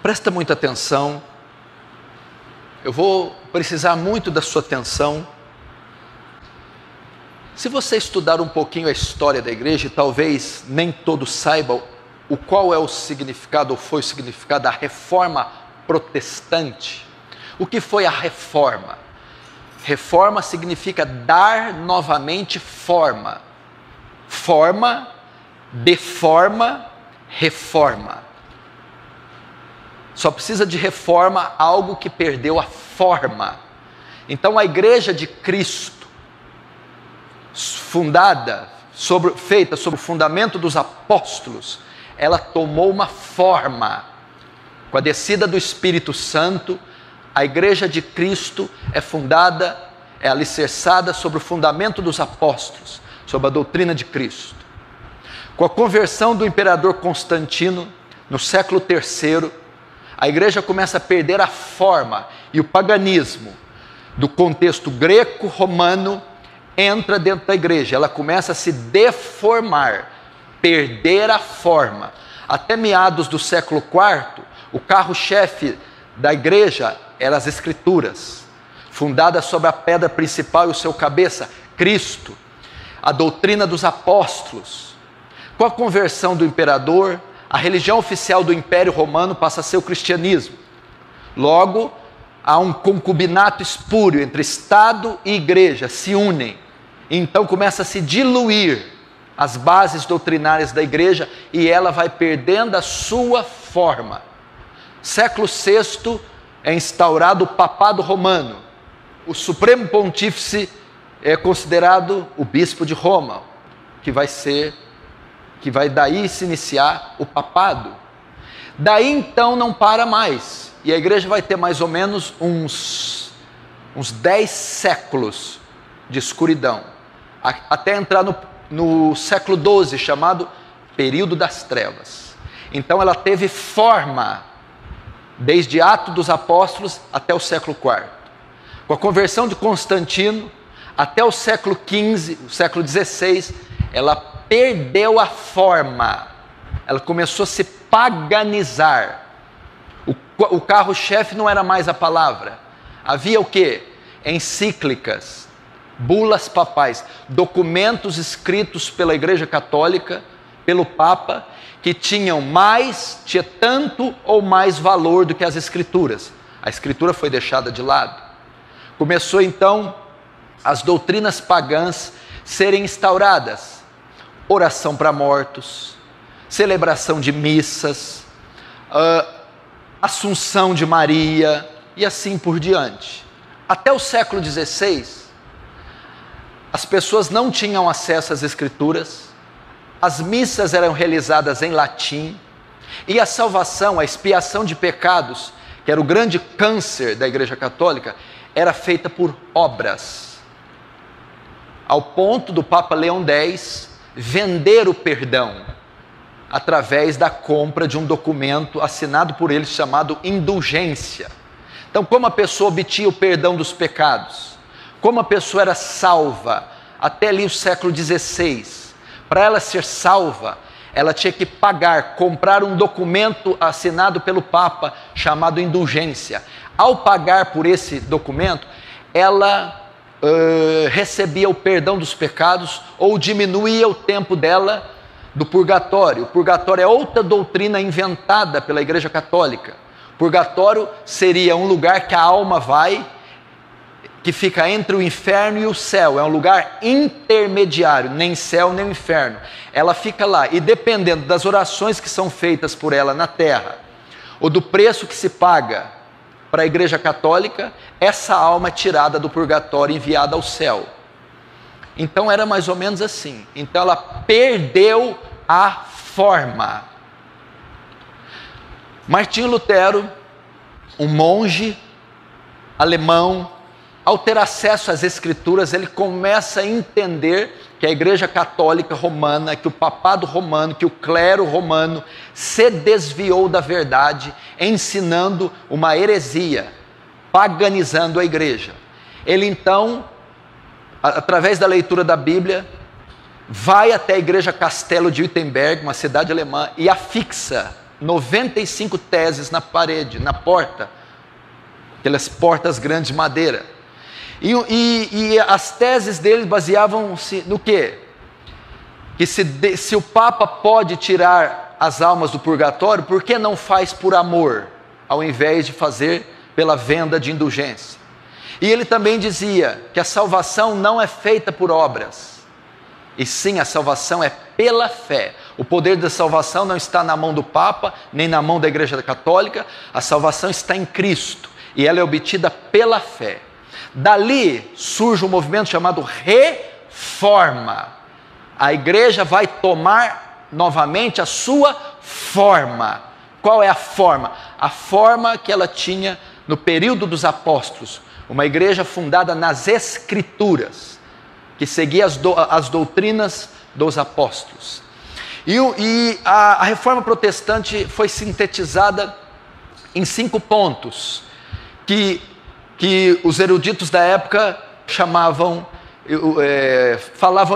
Presta muita atenção. Eu vou precisar muito da sua atenção. Se você estudar um pouquinho a história da igreja, e talvez nem todos saibam qual é o significado, ou foi o significado da reforma protestante. O que foi a reforma? Reforma significa dar novamente forma. Forma, deforma, reforma. Só precisa de reforma algo que perdeu a forma. Então a igreja de Cristo, feita sobre o fundamento dos apóstolos, ela tomou uma forma. Com a descida do Espírito Santo, a igreja de Cristo é alicerçada sobre o fundamento dos apóstolos, sobre a doutrina de Cristo. Com a conversão do imperador Constantino, no século III, a igreja começa a perder a forma, e o paganismo do contexto greco-romano entra dentro da igreja. Ela começa a se deformar, perder a forma. Até meados do século IV, o carro-chefe da igreja eram as Escrituras, fundadas sobre a pedra principal e o seu cabeça, Cristo, a doutrina dos apóstolos. Com a conversão do imperador, a religião oficial do Império Romano passa a ser o cristianismo. Logo, há um concubinato espúrio entre Estado e igreja, se unem. Então começa a se diluir as bases doutrinárias da igreja e ela vai perdendo a sua forma. Século VI é instaurado o papado romano. O supremo pontífice é considerado o bispo de Roma, que vai daí se iniciar o papado. Daí então não para mais, e a igreja vai ter mais ou menos uns 10 séculos de escuridão, até entrar no século XII, chamado período das trevas. Então ela teve forma, desde Atos dos Apóstolos até o século IV. Com a conversão de Constantino, até o século XV, o século XVI, ela perdeu a forma, ela começou a se paganizar. O carro-chefe não era mais a palavra, havia o quê? Encíclicas, bulas papais, documentos escritos pela Igreja Católica, pelo Papa, que tinha tanto ou mais valor do que as Escrituras. A Escritura foi deixada de lado. Começou então as doutrinas pagãs serem instauradas. Oração para mortos, celebração de missas, Assunção de Maria e assim por diante. Até o século XVI, as pessoas não tinham acesso às Escrituras, as missas eram realizadas em latim, e a salvação, a expiação de pecados, que era o grande câncer da Igreja Católica, era feita por obras, ao ponto do Papa Leão X vender o perdão através da compra de um documento assinado por ele chamado indulgência. Então, como a pessoa obtinha o perdão dos pecados, como a pessoa era salva até ali o século XVI, para ela ser salva, ela tinha que comprar um documento assinado pelo Papa chamado indulgência. Ao pagar por esse documento, ela recebia o perdão dos pecados ou diminuía o tempo dela do purgatório. O purgatório é outra doutrina inventada pela Igreja Católica. O purgatório seria um lugar que a alma vai, que fica entre o inferno e o céu. É um lugar intermediário, nem céu nem inferno. Ela fica lá e, dependendo das orações que são feitas por ela na terra, ou do preço que se paga para a Igreja Católica, essa alma é tirada do purgatório e enviada ao céu. Então era mais ou menos assim. Então ela perdeu a forma. Martinho Lutero, um monge alemão, ao ter acesso às Escrituras, ele começa a entender que a Igreja Católica Romana, que o papado romano, que o clero romano se desviou da verdade, ensinando uma heresia, paganizando a igreja. Ele então, através da leitura da Bíblia, vai até a igreja Castelo de Wittenberg, uma cidade alemã, e afixa 95 teses na parede, na porta, aquelas portas grandes de madeira. E as teses deles baseavam-se no quê? Que se o Papa pode tirar as almas do purgatório, por que não faz por amor, ao invés de fazer pela venda de indulgência? E ele também dizia que a salvação não é feita por obras, e sim a salvação é pela fé. O poder da salvação não está na mão do Papa, nem na mão da Igreja Católica. A salvação está em Cristo, e ela é obtida pela fé. Dali surge um movimento chamado Reforma. A igreja vai tomar novamente a sua forma. Qual é a forma? A forma que ela tinha no período dos apóstolos. Uma igreja fundada nas Escrituras, que seguia as doutrinas dos apóstolos. E a reforma protestante foi sintetizada em 5 pontos, que os eruditos da época falavam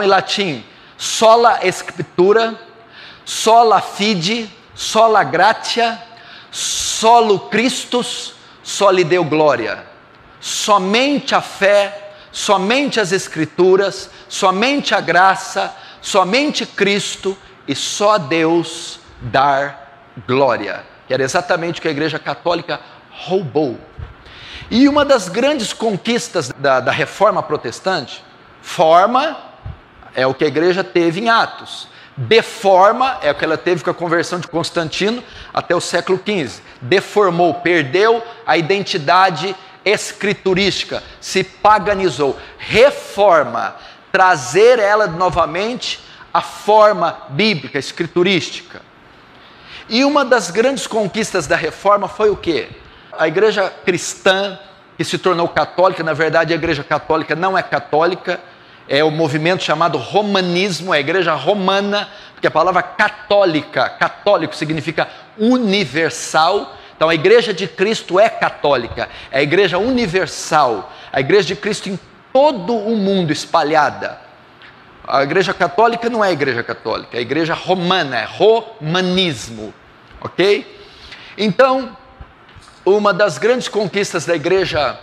em latim: sola scriptura, sola fide, sola gratia, solo Christus, soli Deo gloria. Somente a fé, somente as Escrituras, somente a graça, somente Cristo e só a Deus dar glória. Que era exatamente o que a Igreja Católica roubou. E uma das grandes conquistas da reforma protestante, forma é o que a igreja teve em Atos, deforma é o que ela teve com a conversão de Constantino até o século XV. Deformou, perdeu a identidade escriturística, se paganizou. Reforma, trazer ela novamente à forma bíblica, escriturística. E uma das grandes conquistas da reforma foi o quê? A igreja cristã, que se tornou católica, na verdade a igreja católica não é católica, é o movimento chamado romanismo, é a igreja romana, porque a palavra católica, católico significa universal. Então a igreja de Cristo é católica, é a igreja universal, a igreja de Cristo em todo o mundo espalhada. A igreja católica não é a igreja católica, é a igreja romana, é romanismo, ok? Então, uma das grandes conquistas da igreja,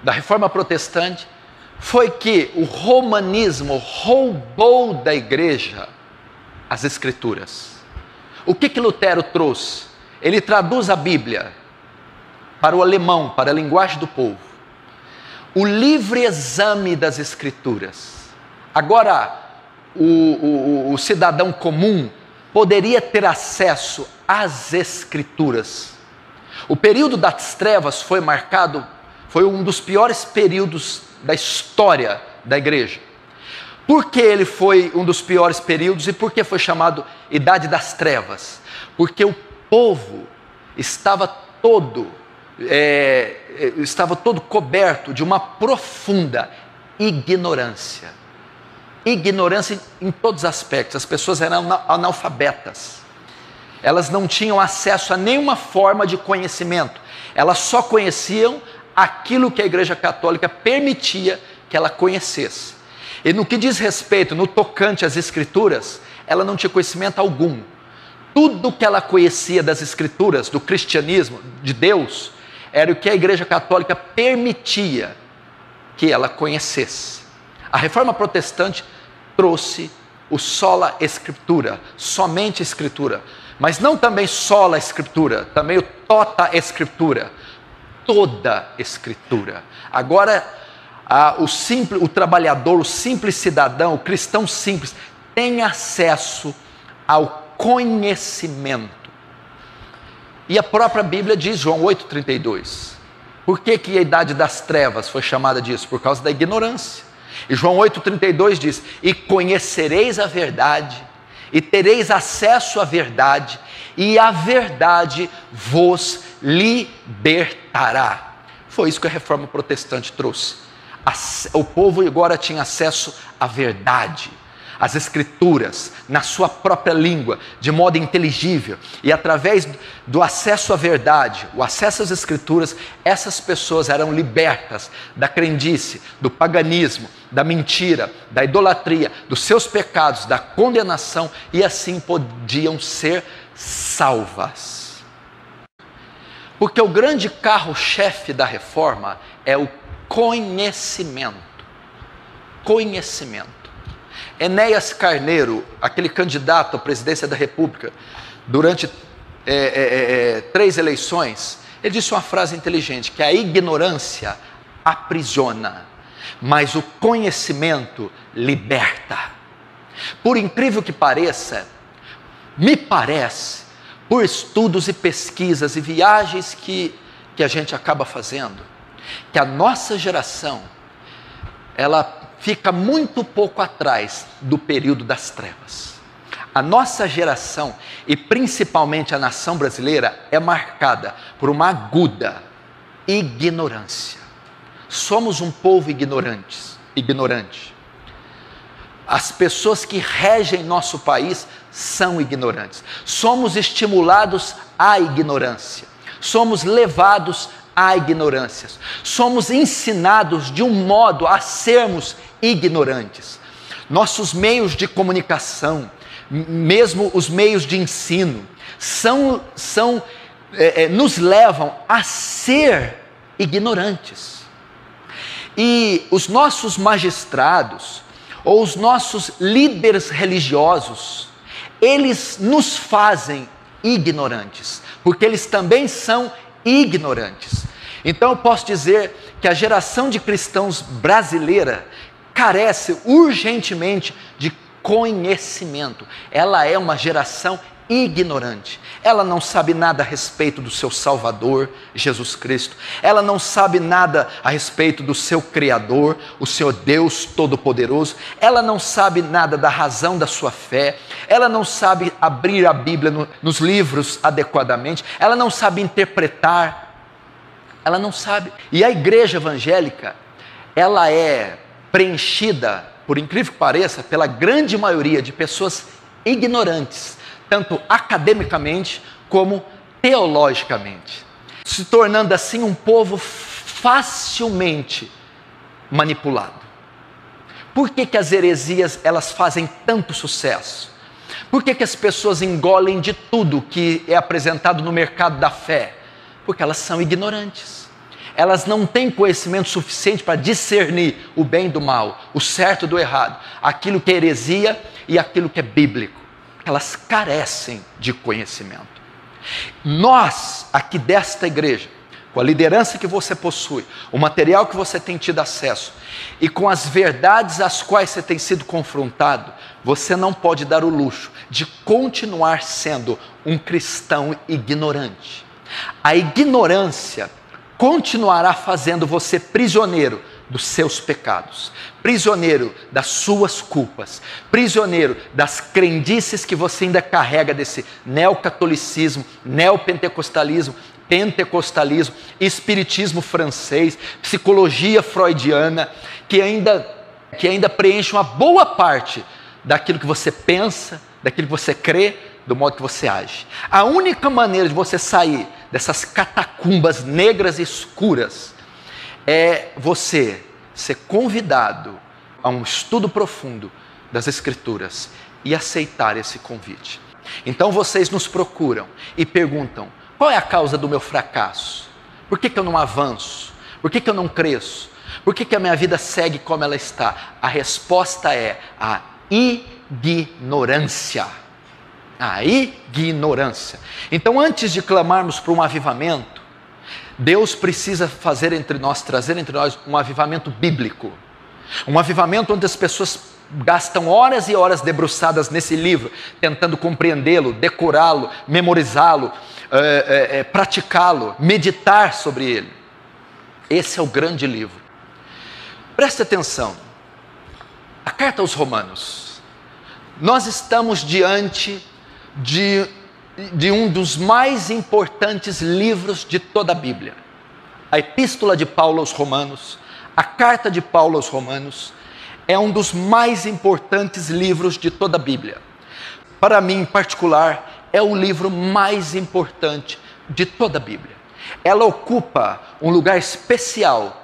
da reforma protestante, foi que o romanismo roubou da igreja as Escrituras. O que Lutero trouxe? Ele traduz a Bíblia para o alemão, para a linguagem do povo. O livre exame das Escrituras. Agora, o cidadão comum poderia ter acesso às Escrituras. O período das trevas foi um dos piores períodos da história da igreja. Por que ele foi um dos piores períodos e por que foi chamado Idade das Trevas? Porque o povo estava todo coberto de uma profunda ignorância. Ignorância em todos os aspectos. As pessoas eram analfabetas. Elas não tinham acesso a nenhuma forma de conhecimento. Elas só conheciam aquilo que a Igreja Católica permitia que ela conhecesse. E no que diz respeito, no tocante às Escrituras, ela não tinha conhecimento algum. Tudo que ela conhecia das Escrituras, do cristianismo, de Deus, era o que a Igreja Católica permitia que ela conhecesse. A Reforma Protestante trouxe o sola Escritura, somente Escritura, mas não também sola Escritura, também o tota Escritura, toda Escritura. Agora, o trabalhador, o simples cidadão, o cristão simples, tem acesso ao conhecimento. E a própria Bíblia diz, João 8,32, por que a idade das trevas foi chamada disso? Por causa da ignorância. E João 8,32 diz, e conhecereis a verdade, e tereis acesso à verdade, e a verdade vos libertará. Foi isso que a Reforma Protestante trouxe. O povo agora tinha acesso à verdade, às Escrituras, na sua própria língua, de modo inteligível. E através do acesso à verdade, o acesso às Escrituras, essas pessoas eram libertas da crendice, do paganismo, da mentira, da idolatria, dos seus pecados, da condenação, e assim podiam ser salvas. Porque o grande carro-chefe da reforma é o conhecimento. Conhecimento. Enéas Carneiro, aquele candidato à presidência da República, durante 3 eleições, ele disse uma frase inteligente, que a ignorância aprisiona, mas o conhecimento liberta. Por incrível que pareça, me parece, por estudos e pesquisas e viagens que a gente acaba fazendo, que a nossa geração, ela fica muito pouco atrás do período das trevas. A nossa geração, e principalmente a nação brasileira, é marcada por uma aguda ignorância. Somos um povo ignorante. As pessoas que regem nosso país são ignorantes. Somos estimulados à ignorância. Somos levados à ignorância. Somos ensinados de um modo a sermos ignorantes. Nossos meios de comunicação, mesmo os meios de ensino, nos levam a ser ignorantes. E os nossos magistrados, ou os nossos líderes religiosos, eles nos fazem ignorantes, porque eles também são ignorantes. Então eu posso dizer que a geração de cristãos brasileira carece urgentemente de conhecimento. Ela é uma geração ignorante. Ela não sabe nada a respeito do seu Salvador, Jesus Cristo. Ela não sabe nada a respeito do seu Criador, o seu Deus Todo-Poderoso. Ela não sabe nada da razão da sua fé. Ela não sabe abrir a Bíblia nos livros adequadamente. Ela não sabe interpretar. Ela não sabe. E a igreja evangélica, ela é preenchida, por incrível que pareça, pela grande maioria de pessoas ignorantes, tanto academicamente como teologicamente, se tornando assim um povo facilmente manipulado. Por que as heresias elas fazem tanto sucesso? Por que as pessoas engolem de tudo que é apresentado no mercado da fé? Porque elas são ignorantes. Elas não têm conhecimento suficiente para discernir o bem do mal, o certo do errado, aquilo que é heresia e aquilo que é bíblico. Elas carecem de conhecimento. Nós, aqui desta igreja, com a liderança que você possui, o material que você tem tido acesso e com as verdades às quais você tem sido confrontado, você não pode dar o luxo de continuar sendo um cristão ignorante. A ignorância continuará fazendo você prisioneiro dos seus pecados, prisioneiro das suas culpas, prisioneiro das crendices que você ainda carrega desse neocatolicismo, neopentecostalismo, pentecostalismo, espiritismo francês, psicologia freudiana, que ainda preenche uma boa parte daquilo que você pensa, daquilo que você crê, do modo que você age. A única maneira de você sair dessas catacumbas negras e escuras é você ser convidado a um estudo profundo das Escrituras e aceitar esse convite. Então vocês nos procuram e perguntam: qual é a causa do meu fracasso? Por que eu não avanço? Por que eu não cresço? Por que a minha vida segue como ela está? A resposta é a ignorância. A ignorância. Então, antes de clamarmos por um avivamento, Deus precisa trazer entre nós um avivamento bíblico. Um avivamento onde as pessoas gastam horas e horas debruçadas nesse livro, tentando compreendê-lo, decorá-lo, memorizá-lo, praticá-lo, meditar sobre ele. Esse é o grande livro. Preste atenção. A carta aos Romanos. Nós estamos diante de um dos mais importantes livros de toda a Bíblia. A Epístola de Paulo aos Romanos, a Carta de Paulo aos Romanos, é um dos mais importantes livros de toda a Bíblia. Para mim, em particular, é o livro mais importante de toda a Bíblia. Ela ocupa um lugar especial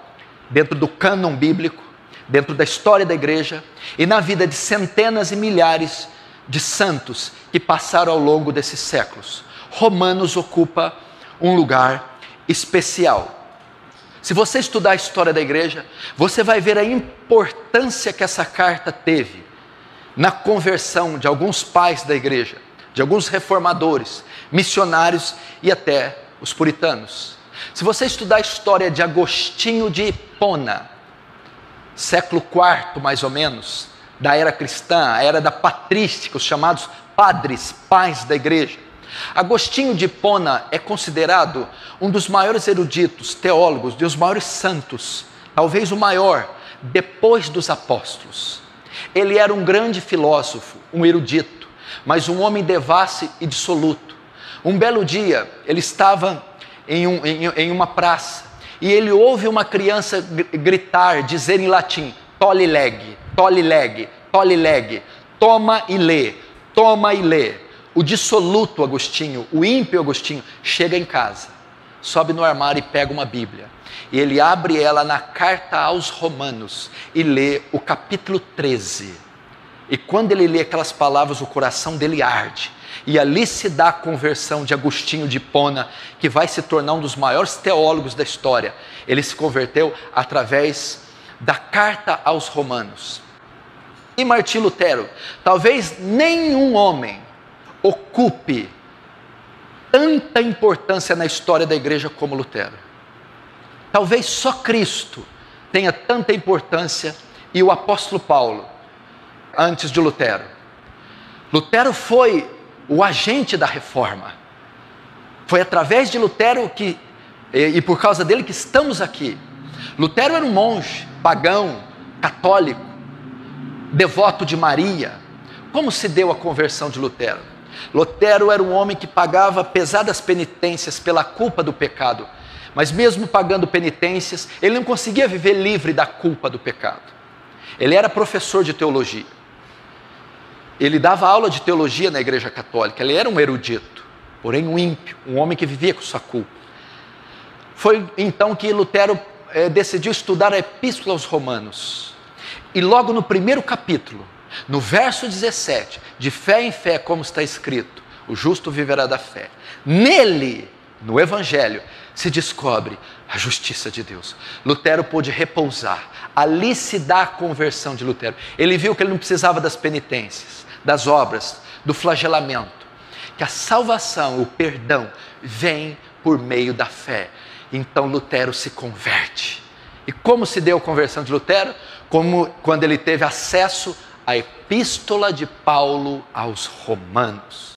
dentro do cânon bíblico, dentro da história da igreja e na vida de centenas e milhares de santos que passaram ao longo desses séculos. Romanos ocupa um lugar especial. Se você estudar a história da igreja, você vai ver a importância que essa carta teve na conversão de alguns pais da igreja, de alguns reformadores, missionários e até os puritanos. Se você estudar a história de Agostinho de Hipona, século IV mais ou menos, da era cristã, a era da patrística, os chamados padres, pais da igreja. Agostinho de Hipona é considerado um dos maiores eruditos, teólogos, dos maiores santos, talvez o maior, depois dos apóstolos. Ele era um grande filósofo, um erudito, mas um homem devasso e dissoluto. Um belo dia, ele estava em uma praça, e ele ouve uma criança gritar, dizer em latim, tolle lege, tolle lege, tolle lege, toma e lê, toma e lê. O dissoluto Agostinho, o ímpio Agostinho, chega em casa, sobe no armário e pega uma Bíblia. E ele abre ela na carta aos Romanos e lê o capítulo 13. E quando ele lê aquelas palavras, o coração dele arde. E ali se dá a conversão de Agostinho de Hipona, que vai se tornar um dos maiores teólogos da história. Ele se converteu através da carta aos Romanos. E Martim Lutero, talvez nenhum homem ocupe tanta importância na história da igreja como Lutero. Talvez só Cristo tenha tanta importância e o apóstolo Paulo, antes de Lutero. Lutero foi o agente da reforma. Foi através de Lutero e por causa dele que estamos aqui. Lutero era um monge, pagão, católico, devoto de Maria. Como se deu a conversão de Lutero? Lutero era um homem que pagava pesadas penitências pela culpa do pecado, mas mesmo pagando penitências, ele não conseguia viver livre da culpa do pecado. Ele era professor de teologia, ele dava aula de teologia na igreja católica, ele era um erudito, porém um ímpio, um homem que vivia com sua culpa. Foi então que Lutero decidiu estudar a Epístola aos Romanos, e logo no primeiro capítulo, no verso 17, de fé em fé, como está escrito, o justo viverá da fé. Nele, no Evangelho, se descobre a justiça de Deus. Lutero pôde repousar. Ali se dá a conversão de Lutero. Ele viu que ele não precisava das penitências, das obras, do flagelamento. Que a salvação, o perdão, vem por meio da fé. Então Lutero se converte. E como se deu a conversão de Lutero? Como quando ele teve acesso à Epístola de Paulo aos Romanos.